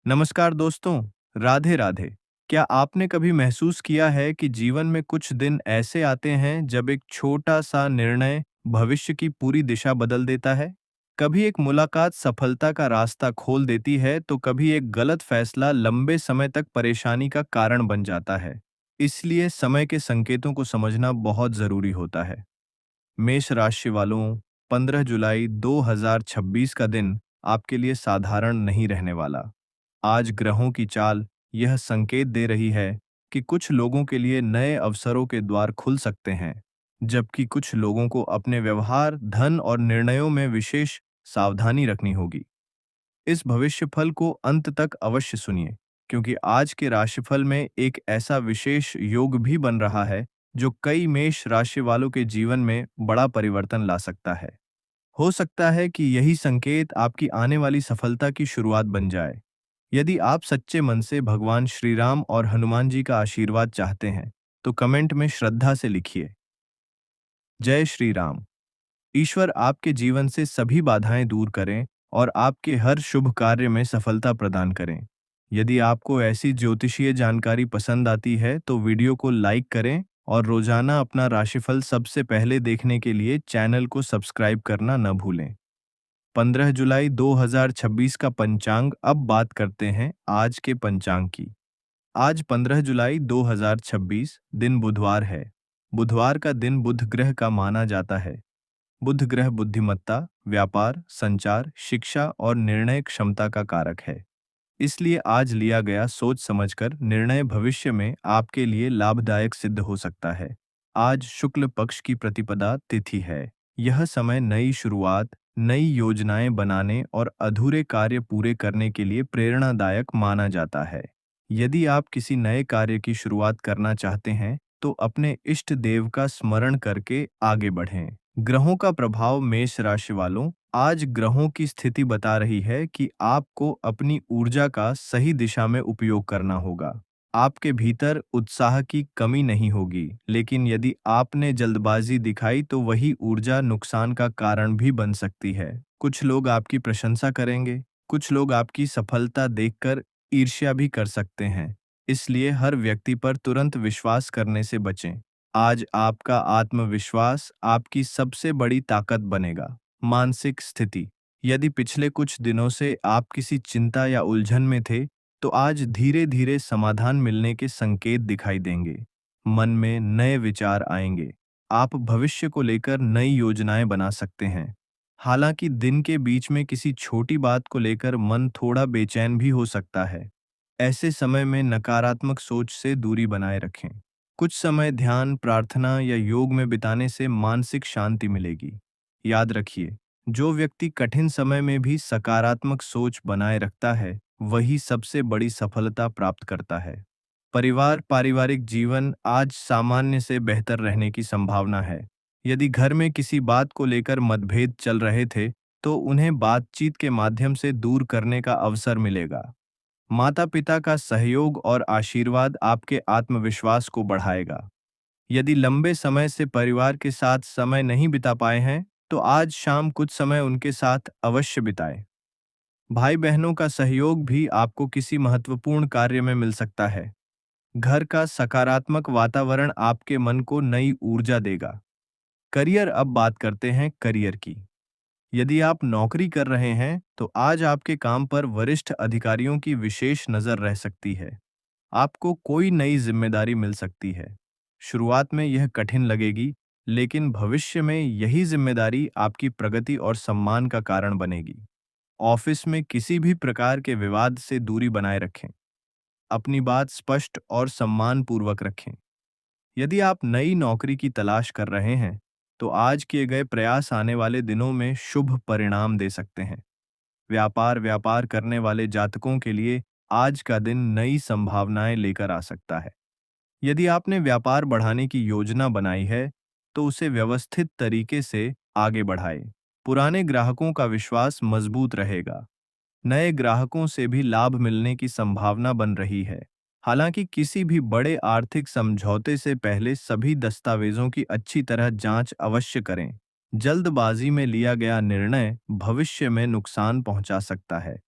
नमस्कार दोस्तों, राधे राधे। क्या आपने कभी महसूस किया है कि जीवन में कुछ दिन ऐसे आते हैं जब एक छोटा सा निर्णय भविष्य की पूरी दिशा बदल देता है? कभी एक मुलाकात सफलता का रास्ता खोल देती है तो कभी एक गलत फैसला लंबे समय तक परेशानी का कारण बन जाता है। इसलिए समय के संकेतों को समझना बहुत जरूरी होता है। मेष राशि वालों, 15 जुलाई 2026 का दिन आपके लिए साधारण नहीं रहने वाला। आज ग्रहों की चाल यह संकेत दे रही है कि कुछ लोगों के लिए नए अवसरों के द्वार खुल सकते हैं, जबकि कुछ लोगों को अपने व्यवहार, धन और निर्णयों में विशेष सावधानी रखनी होगी। इस भविष्यफल को अंत तक अवश्य सुनिए, क्योंकि आज के राशिफल में एक ऐसा विशेष योग भी बन रहा है जो कई मेष राशि वालों के जीवन में बड़ा परिवर्तन ला सकता है। हो सकता है कि यही संकेत आपकी आने वाली सफलता की शुरुआत बन जाए। यदि आप सच्चे मन से भगवान श्री राम और हनुमान जी का आशीर्वाद चाहते हैं, तो कमेंट में श्रद्धा से लिखिए, जय श्री राम। ईश्वर आपके जीवन से सभी बाधाएं दूर करें और आपके हर शुभ कार्य में सफलता प्रदान करें। यदि आपको ऐसी ज्योतिषीय जानकारी पसंद आती है तो वीडियो को लाइक करें और रोजाना अपना राशिफल सबसे पहले देखने के लिए चैनल को सब्सक्राइब करना न भूलें। 15 जुलाई 2026 का पंचांग। अब बात करते हैं आज के पंचांग की। आज 15 जुलाई 2026 दिन बुधवार है। बुधवार का दिन बुध ग्रह का माना जाता है। बुध ग्रह बुद्धिमत्ता, व्यापार, संचार, शिक्षा और निर्णय क्षमता का कारक है। इसलिए आज लिया गया सोच समझकर निर्णय भविष्य में आपके लिए लाभदायक सिद्ध हो सकता है। आज शुक्ल पक्ष की प्रतिपदा तिथि है। यह समय नई शुरुआत, नई योजनाएं बनाने और अधूरे कार्य पूरे करने के लिए प्रेरणादायक माना जाता है। यदि आप किसी नए कार्य की शुरुआत करना चाहते हैं, तो अपने इष्ट देव का स्मरण करके आगे बढ़ें। ग्रहों का प्रभाव। मेष राशि वालों, आज ग्रहों की स्थिति बता रही है कि आपको अपनी ऊर्जा का सही दिशा में उपयोग करना होगा। आपके भीतर उत्साह की कमी नहीं होगी, लेकिन यदि आपने जल्दबाजी दिखाई तो वही ऊर्जा नुकसान का कारण भी बन सकती है। कुछ लोग आपकी प्रशंसा करेंगे, कुछ लोग आपकी सफलता देखकर ईर्ष्या भी कर सकते हैं। इसलिए हर व्यक्ति पर तुरंत विश्वास करने से बचें। आज आपका आत्मविश्वास आपकी सबसे बड़ी ताकत बनेगा। मानसिक स्थिति। यदि पिछले कुछ दिनों से आप किसी चिंता या उलझन में थे, तो आज धीरे धीरे समाधान मिलने के संकेत दिखाई देंगे। मन में नए विचार आएंगे। आप भविष्य को लेकर नई योजनाएं बना सकते हैं। हालांकि दिन के बीच में किसी छोटी बात को लेकर मन थोड़ा बेचैन भी हो सकता है। ऐसे समय में नकारात्मक सोच से दूरी बनाए रखें। कुछ समय ध्यान, प्रार्थना या योग में बिताने से मानसिक शांति मिलेगी। याद रखिए, जो व्यक्ति कठिन समय में भी सकारात्मक सोच बनाए रखता है, वही सबसे बड़ी सफलता प्राप्त करता है। परिवार, पारिवारिक जीवन आज सामान्य से बेहतर रहने की संभावना है। यदि घर में किसी बात को लेकर मतभेद चल रहे थे, तो उन्हें बातचीत के माध्यम से दूर करने का अवसर मिलेगा। माता-पिता का सहयोग और आशीर्वाद आपके आत्मविश्वास को बढ़ाएगा। यदि लंबे समय से परिवार के साथ समय नहीं बिता पाए हैं, तो आज शाम कुछ समय उनके साथ अवश्य बिताएं। भाई-बहनों का सहयोग भी आपको किसी महत्वपूर्ण कार्य में मिल सकता है। घर का सकारात्मक वातावरण आपके मन को नई ऊर्जा देगा। करियर। अब बात करते हैं करियर की। यदि आप नौकरी कर रहे हैं, तो आज आपके काम पर वरिष्ठ अधिकारियों की विशेष नज़र रह सकती है। आपको कोई नई जिम्मेदारी मिल सकती है। शुरुआत में यह कठिन लगेगी, लेकिन भविष्य में यही जिम्मेदारी आपकी प्रगति और सम्मान का कारण बनेगी। ऑफिस में किसी भी प्रकार के विवाद से दूरी बनाए रखें। अपनी बात स्पष्ट और सम्मानपूर्वक रखें। यदि आप नई नौकरी की तलाश कर रहे हैं, तो आज किए गए प्रयास आने वाले दिनों में शुभ परिणाम दे सकते हैं। व्यापार करने वाले जातकों के लिए आज का दिन नई संभावनाएं लेकर आ सकता है। यदि आपने व्यापार बढ़ाने की योजना बनाई है, तो उसे व्यवस्थित तरीके से आगे बढ़ाएं। पुराने ग्राहकों का विश्वास मजबूत रहेगा। नए ग्राहकों से भी लाभ मिलने की संभावना बन रही है। हालांकि किसी भी बड़े आर्थिक समझौते से पहले सभी दस्तावेजों की अच्छी तरह जांच अवश्य करें। जल्दबाजी में लिया गया निर्णय भविष्य में नुकसान पहुंचा सकता है।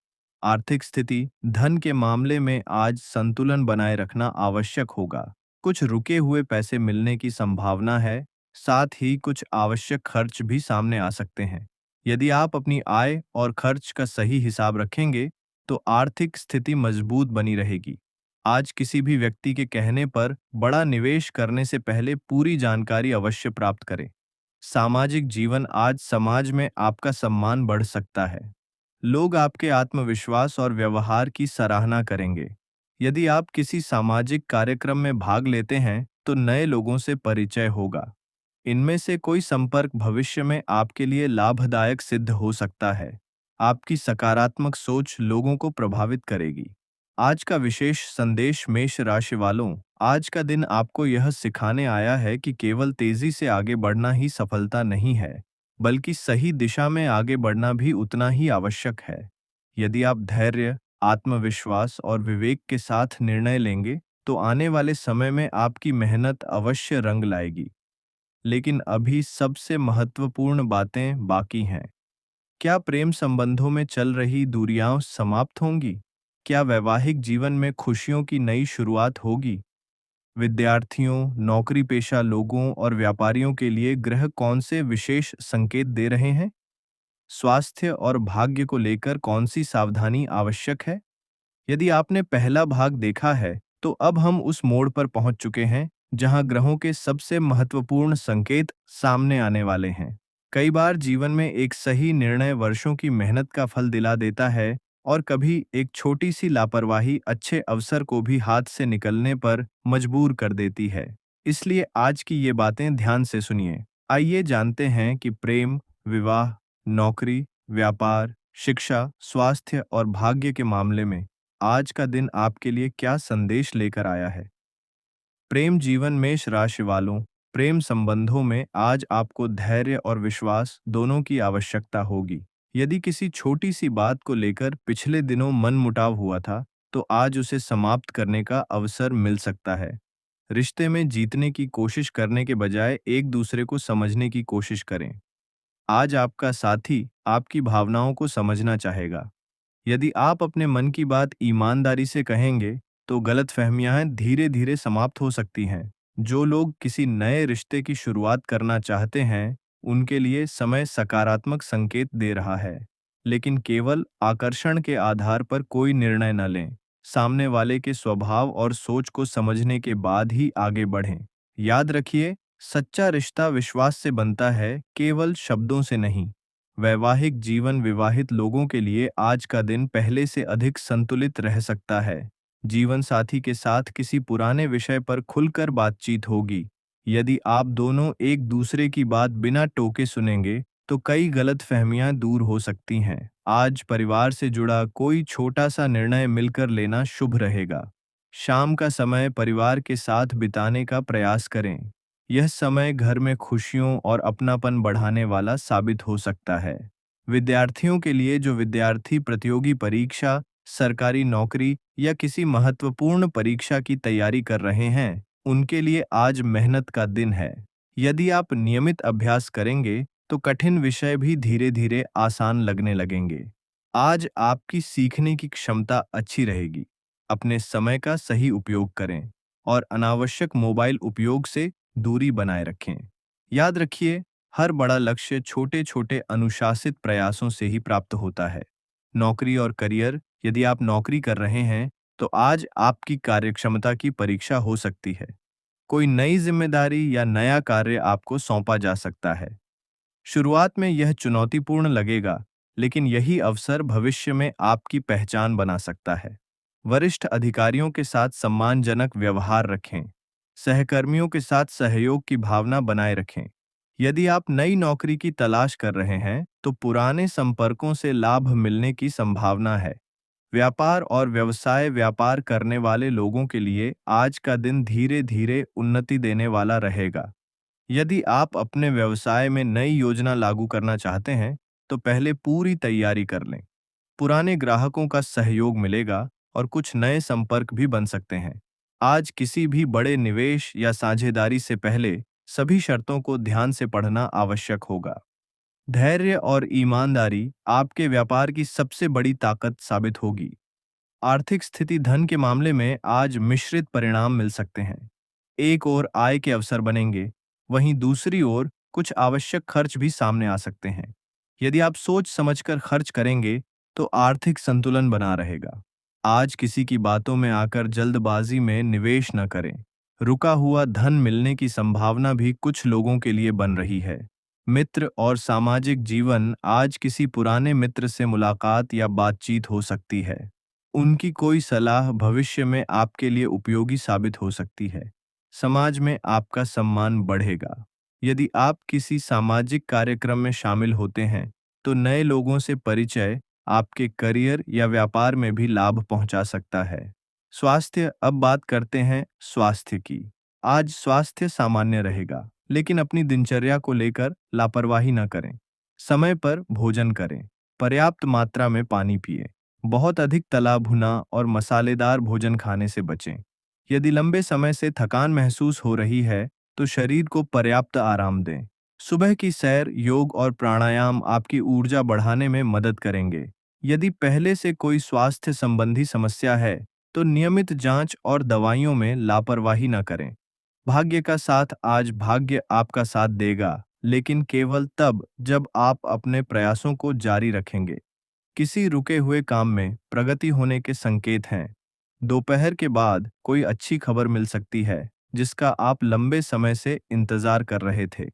आर्थिक स्थिति, धन के मामले में आज संतुलन बनाए रखना आवश्यक होगा। कुछ रुके हुए पैसे मिलने की संभावना है, साथ ही कुछ आवश्यक खर्च भी सामने आ सकते हैं। यदि आप अपनी आय और खर्च का सही हिसाब रखेंगे, तो आर्थिक स्थिति मजबूत बनी रहेगी। आज किसी भी व्यक्ति के कहने पर बड़ा निवेश करने से पहले पूरी जानकारी अवश्य प्राप्त करें। सामाजिक जीवन, आज समाज में आपका सम्मान बढ़ सकता है। लोग आपके आत्मविश्वास और व्यवहार की सराहना करेंगे। यदि आप किसी सामाजिक कार्यक्रम में भाग लेते हैं, तो नए लोगों से परिचय होगा। इनमें से कोई संपर्क भविष्य में आपके लिए लाभदायक सिद्ध हो सकता है। आपकी सकारात्मक सोच लोगों को प्रभावित करेगी। आज का विशेष संदेश मेष राशि वालों, आज का दिन आपको यह सिखाने आया है कि केवल तेजी से आगे बढ़ना ही सफलता नहीं है, बल्कि सही दिशा में आगे बढ़ना भी उतना ही आवश्यक है। यदि आप धैर्य, आत्मविश्वास और विवेक के साथ निर्णय लेंगे, तो आने वाले समय में आपकी मेहनत अवश्य रंग लाएगी। लेकिन अभी सबसे महत्वपूर्ण बातें बाकी हैं। क्या प्रेम संबंधों में चल रही दूरियां समाप्त होंगी? क्या वैवाहिक जीवन में खुशियों की नई शुरुआत होगी? विद्यार्थियों, नौकरी पेशा लोगों और व्यापारियों के लिए ग्रह कौन से विशेष संकेत दे रहे हैं? स्वास्थ्य और भाग्य को लेकर कौन सी सावधानी आवश्यक है? यदि आपने पहला भाग देखा है, तो अब हम उस मोड़ पर पहुंच चुके हैं जहां ग्रहों के सबसे महत्वपूर्ण संकेत सामने आने वाले हैं। कई बार जीवन में एक सही निर्णय वर्षों की मेहनत का फल दिला देता है, और कभी एक छोटी सी लापरवाही अच्छे अवसर को भी हाथ से निकलने पर मजबूर कर देती है। इसलिए आज की ये बातें ध्यान से सुनिए। आइए जानते हैं कि प्रेम, विवाह, नौकरी, व्यापार, शिक्षा, स्वास्थ्य और भाग्य के मामले में आज का दिन आपके लिए क्या संदेश लेकर आया है। प्रेम जीवन, मेष राशि वालों, प्रेम संबंधों में आज आपको धैर्य और विश्वास दोनों की आवश्यकता होगी। यदि किसी छोटी सी बात को लेकर पिछले दिनों मनमुटाव हुआ था, तो आज उसे समाप्त करने का अवसर मिल सकता है। रिश्ते में जीतने की कोशिश करने के बजाय एक दूसरे को समझने की कोशिश करें। आज आपका साथी आपकी भावनाओं को समझना चाहेगा। यदि आप अपने मन की बात ईमानदारी से कहेंगे, तो गलतफहमियां धीरे धीरे समाप्त हो सकती हैं। जो लोग किसी नए रिश्ते की शुरुआत करना चाहते हैं, उनके लिए समय सकारात्मक संकेत दे रहा है। लेकिन केवल आकर्षण के आधार पर कोई निर्णय न लें। सामने वाले के स्वभाव और सोच को समझने के बाद ही आगे बढ़ें। याद रखिए, सच्चा रिश्ता विश्वास से बनता है, केवल शब्दों से नहीं। वैवाहिक जीवन, विवाहित लोगों के लिए आज का दिन पहले से अधिक संतुलित रह सकता है। जीवन साथी के साथ किसी पुराने विषय पर खुलकर बातचीत होगी। यदि आप दोनों एक दूसरे की बात बिना टोके सुनेंगे, तो कई गलतफहमियां दूर हो सकती हैं। आज परिवार से जुड़ा कोई छोटा सा निर्णय मिलकर लेना शुभ रहेगा। शाम का समय परिवार के साथ बिताने का प्रयास करें। यह समय घर में खुशियों और अपनापन बढ़ाने वाला साबित हो सकता है। विद्यार्थियों के लिए, जो विद्यार्थी प्रतियोगी परीक्षा, सरकारी नौकरी या किसी महत्वपूर्ण परीक्षा की तैयारी कर रहे हैं, उनके लिए आज मेहनत का दिन है। यदि आप नियमित अभ्यास करेंगे, तो कठिन विषय भी धीरे धीरे आसान लगने लगेंगे। आज आपकी सीखने की क्षमता अच्छी रहेगी। अपने समय का सही उपयोग करें और अनावश्यक मोबाइल उपयोग से दूरी बनाए रखें। याद रखिए, हर बड़ा लक्ष्य छोटे छोटे अनुशासित प्रयासों से ही प्राप्त होता है। नौकरी और करियर, यदि आप नौकरी कर रहे हैं, तो आज आपकी कार्यक्षमता की परीक्षा हो सकती है। कोई नई जिम्मेदारी या नया कार्य आपको सौंपा जा सकता है। शुरुआत में यह चुनौतीपूर्ण लगेगा, लेकिन यही अवसर भविष्य में आपकी पहचान बना सकता है। वरिष्ठ अधिकारियों के साथ सम्मानजनक व्यवहार रखें। सहकर्मियों के साथ सहयोग की भावना बनाए रखें। यदि आप नई नौकरी की तलाश कर रहे हैं, तो पुराने संपर्कों से लाभ मिलने की संभावना है। व्यापार और व्यवसाय, व्यापार करने वाले लोगों के लिए आज का दिन धीरे धीरे उन्नति देने वाला रहेगा। यदि आप अपने व्यवसाय में नई योजना लागू करना चाहते हैं, तो पहले पूरी तैयारी कर लें। पुराने ग्राहकों का सहयोग मिलेगा और कुछ नए संपर्क भी बन सकते हैं। आज किसी भी बड़े निवेश या साझेदारी से पहले सभी शर्तों को ध्यान से पढ़ना आवश्यक होगा। धैर्य और ईमानदारी आपके व्यापार की सबसे बड़ी ताकत साबित होगी। आर्थिक स्थिति धन के मामले में आज मिश्रित परिणाम मिल सकते हैं। एक ओर आय के अवसर बनेंगे, वहीं दूसरी ओर कुछ आवश्यक खर्च भी सामने आ सकते हैं। यदि आप सोच समझकर खर्च करेंगे, तो आर्थिक संतुलन बना रहेगा। आज किसी की बातों में आकर जल्दबाजी में निवेश न करें। रुका हुआ धन मिलने की संभावना भी कुछ लोगों के लिए बन रही है। मित्र और सामाजिक जीवन आज किसी पुराने मित्र से मुलाकात या बातचीत हो सकती है। उनकी कोई सलाह भविष्य में आपके लिए उपयोगी साबित हो सकती है। समाज में आपका सम्मान बढ़ेगा। यदि आप किसी सामाजिक कार्यक्रम में शामिल होते हैं, तो नए लोगों से परिचय आपके करियर या व्यापार में भी लाभ पहुंचा सकता है। स्वास्थ्य, अब बात करते हैं स्वास्थ्य की। आज स्वास्थ्य सामान्य रहेगा, लेकिन अपनी दिनचर्या को लेकर लापरवाही न करें। समय पर भोजन करें, पर्याप्त मात्रा में पानी पिएं, बहुत अधिक तला भुना और मसालेदार भोजन खाने से बचें। यदि लंबे समय से थकान महसूस हो रही है, तो शरीर को पर्याप्त आराम दें। सुबह की सैर, योग और प्राणायाम आपकी ऊर्जा बढ़ाने में मदद करेंगे। यदि पहले से कोई स्वास्थ्य संबंधी समस्या है, तो नियमित जांच और दवाइयों में लापरवाही न करें। भाग्य का साथ, आज भाग्य आपका साथ देगा, लेकिन केवल तब जब आप अपने प्रयासों को जारी रखेंगे। किसी रुके हुए काम में प्रगति होने के संकेत हैं। दोपहर के बाद कोई अच्छी खबर मिल सकती है, जिसका आप लंबे समय से इंतजार कर रहे थे।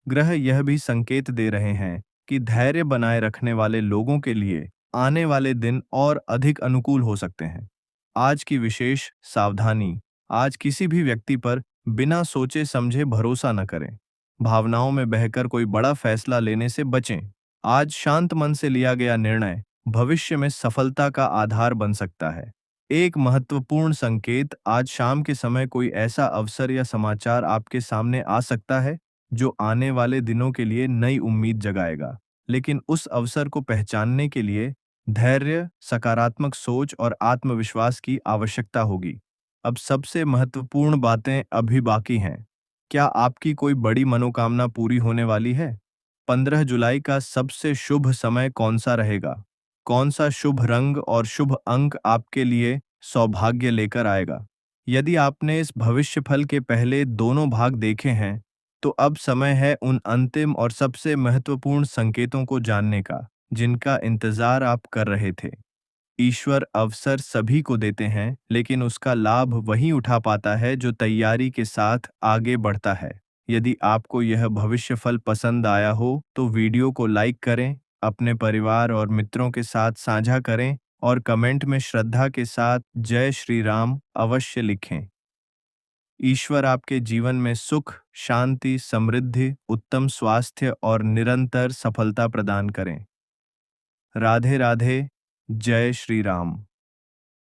ग्रह यह भी संकेत दे रहे हैं कि धैर्य बनाए रखने वाले लोगों के लिए आने वाले दिन और अधिक अनुकूल हो सकते हैं। आज की विशेष सावधानी, आज किसी भी व्यक्ति पर बिना सोचे समझे भरोसा न करें। भावनाओं में बहकर कोई बड़ा फैसला लेने से बचें। आज शांत मन से लिया गया निर्णय भविष्य में सफलता का आधार बन सकता है। एक महत्वपूर्ण संकेत, आज शाम के समय कोई ऐसा अवसर या समाचार आपके सामने आ सकता है जो आने वाले दिनों के लिए नई उम्मीद जगाएगा। लेकिन उस अवसर को पहचानने के लिए धैर्य, सकारात्मक सोच और आत्मविश्वास की आवश्यकता होगी। अब सबसे महत्वपूर्ण बातें अभी बाकी हैं। क्या आपकी कोई बड़ी मनोकामना पूरी होने वाली है? 15 जुलाई का सबसे शुभ समय कौन सा रहेगा? कौन सा शुभ रंग और शुभ अंक आपके लिए सौभाग्य लेकर आएगा? यदि आपने इस भविष्यफल के पहले दोनों भाग देखे हैं, तो अब समय है उन अंतिम और सबसे महत्वपूर्ण संकेतों को जानने का, जिनका इंतजार आप कर रहे थे। ईश्वर अवसर सभी को देते हैं, लेकिन उसका लाभ वही उठा पाता है जो तैयारी के साथ आगे बढ़ता है। यदि आपको यह भविष्यफल पसंद आया हो, तो वीडियो को लाइक करें, अपने परिवार और मित्रों के साथ साझा करें और कमेंट में श्रद्धा के साथ जय श्री राम अवश्य लिखें। ईश्वर आपके जीवन में सुख, शांति, समृद्धि, उत्तम स्वास्थ्य और निरंतर सफलता प्रदान करें। राधे राधे। जय श्री राम।